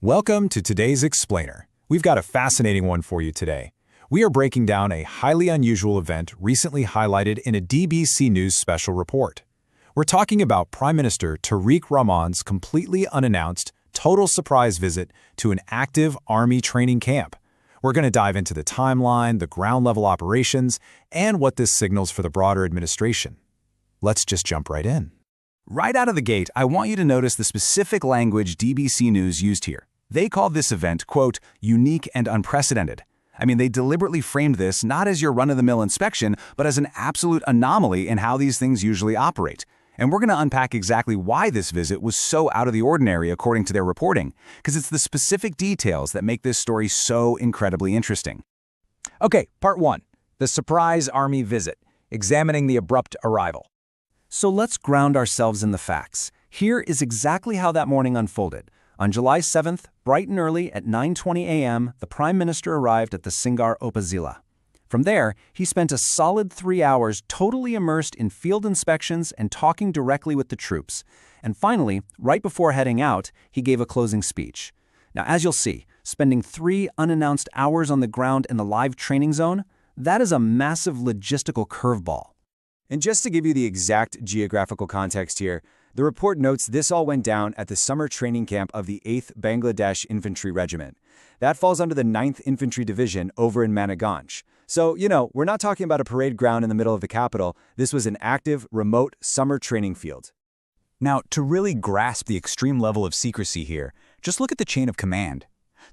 Welcome to today's Explainer. We've got a fascinating one for you today. We are breaking down a highly unusual event recently highlighted in a DBC News special report. We're talking about Prime Minister Tariq Rahman's completely unannounced, total surprise visit to an active army training camp. We're going to dive into the timeline, the ground-level operations, and what this signals for the broader administration. Let's just jump right in. Right out of the gate, I want you to notice the specific language DBC News used here. They called this event, quote, unique and unprecedented. I mean, they deliberately framed this not as your run-of-the-mill inspection, but as an absolute anomaly in how these things usually operate. And we're going to unpack exactly why this visit was so out of the ordinary according to their reporting, because it's the specific details that make this story so incredibly interesting. Okay, part one, the surprise army visit, examining the abrupt arrival. So let's ground ourselves in the facts. Here is exactly how that morning unfolded. On July 7th, bright and early at 9:20 a.m., the Prime Minister arrived at the Singar Upazila. From there, he spent a solid 3 hours totally immersed in field inspections and talking directly with the troops. And finally, right before heading out, he gave a closing speech. Now, as you'll see, spending 3 unannounced hours on the ground in the live training zone, that is a massive logistical curveball. And just to give you the exact geographical context here, the report notes this all went down at the summer training camp of the 8th Bangladesh Infantry Regiment. That falls under the 9th Infantry Division over in Maniganj. So, we're not talking about a parade ground in the middle of the capital. This was an active, remote summer training field. Now, to really grasp the extreme level of secrecy here, just look at the chain of command.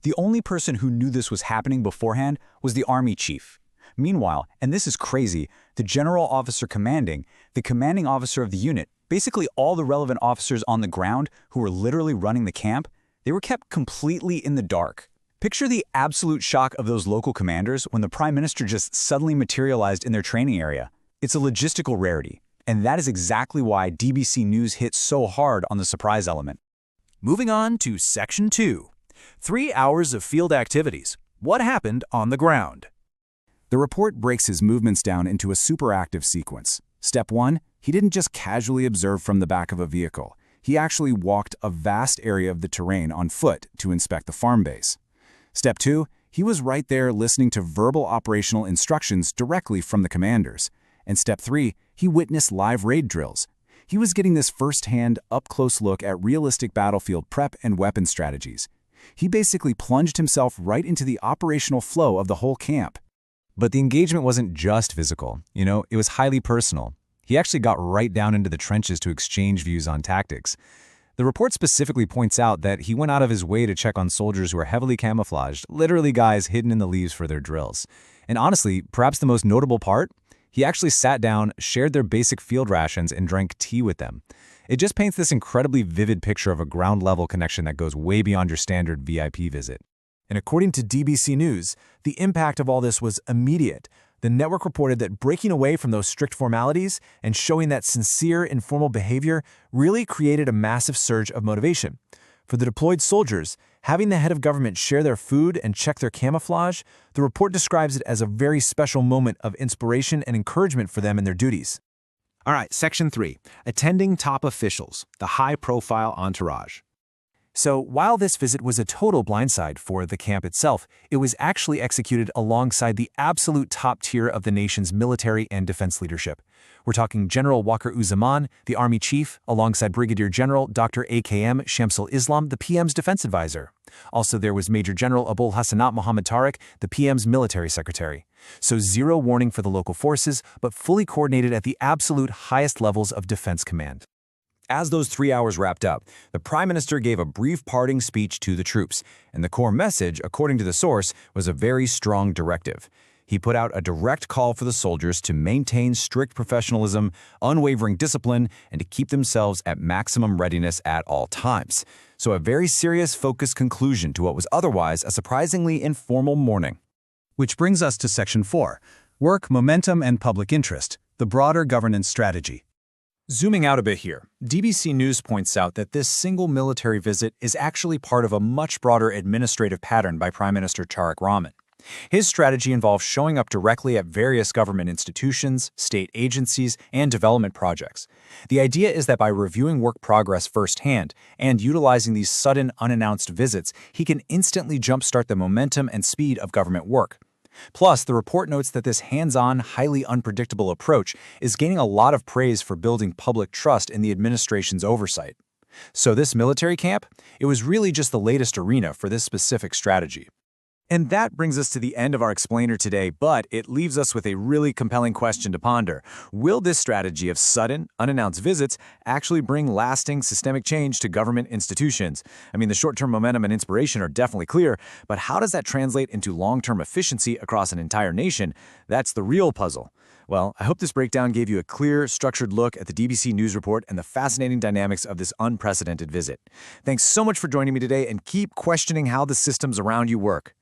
The only person who knew this was happening beforehand was the Army Chief. Meanwhile, and this is crazy, the general officer commanding, the commanding officer of the unit, basically all the relevant officers on the ground who were literally running the camp, they were kept completely in the dark. Picture the absolute shock of those local commanders when the Prime Minister just suddenly materialized in their training area. It's a logistical rarity, and that is exactly why DBC News hit so hard on the surprise element. Moving on to Section 2. 3 hours of field activities. What happened on the ground? The report breaks his movements down into a super active sequence. Step 1, he didn't just casually observe from the back of a vehicle. He actually walked a vast area of the terrain on foot to inspect the farm base. Step 2, he was right there listening to verbal operational instructions directly from the commanders. And Step 3, he witnessed live raid drills. He was getting this first-hand, up-close look at realistic battlefield prep and weapon strategies. He basically plunged himself right into the operational flow of the whole camp. But the engagement wasn't just physical, it was highly personal. He actually got right down into the trenches to exchange views on tactics. The report specifically points out that he went out of his way to check on soldiers who are heavily camouflaged, literally guys hidden in the leaves for their drills. And honestly, perhaps the most notable part, he actually sat down, shared their basic field rations, and drank tea with them. It just paints this incredibly vivid picture of a ground-level connection that goes way beyond your standard VIP visit. And according to DBC News, the impact of all this was immediate. The network reported that breaking away from those strict formalities and showing that sincere, informal behavior really created a massive surge of motivation. For the deployed soldiers, having the head of government share their food and check their camouflage, the report describes it as a very special moment of inspiration and encouragement for them in their duties. All right, Section 3, attending top officials, the high-profile entourage. So while this visit was a total blindside for the camp itself, it was actually executed alongside the absolute top tier of the nation's military and defense leadership. We're talking General Waqar-uz-Zaman, the Army Chief, alongside Brigadier General Dr. AKM Shamsul Islam, the PM's defense advisor. Also, there was Major General Abul Hassanat Mohammad Tariq, the PM's military secretary. So zero warning for the local forces, but fully coordinated at the absolute highest levels of defense command. As those 3 hours wrapped up, the Prime Minister gave a brief parting speech to the troops, and the core message, according to the source, was a very strong directive. He put out a direct call for the soldiers to maintain strict professionalism, unwavering discipline, and to keep themselves at maximum readiness at all times. So a very serious, focused conclusion to what was otherwise a surprisingly informal morning. Which brings us to Section 4, Work, Momentum, and Public Interest, the broader governance strategy. Zooming out a bit here, DBC News points out that this single military visit is actually part of a much broader administrative pattern by Prime Minister Tariq Rahman. His strategy involves showing up directly at various government institutions, state agencies, and development projects. The idea is that by reviewing work progress firsthand and utilizing these sudden, unannounced visits, he can instantly jumpstart the momentum and speed of government work. Plus, the report notes that this hands-on, highly unpredictable approach is gaining a lot of praise for building public trust in the administration's oversight. So this military camp? It was really just the latest arena for this specific strategy. And that brings us to the end of our explainer today, but it leaves us with a really compelling question to ponder. Will this strategy of sudden, unannounced visits actually bring lasting systemic change to government institutions? I mean, the short-term momentum and inspiration are definitely clear, but how does that translate into long-term efficiency across an entire nation? That's the real puzzle. Well, I hope this breakdown gave you a clear, structured look at the DBC News Report and the fascinating dynamics of this unprecedented visit. Thanks so much for joining me today, and keep questioning how the systems around you work.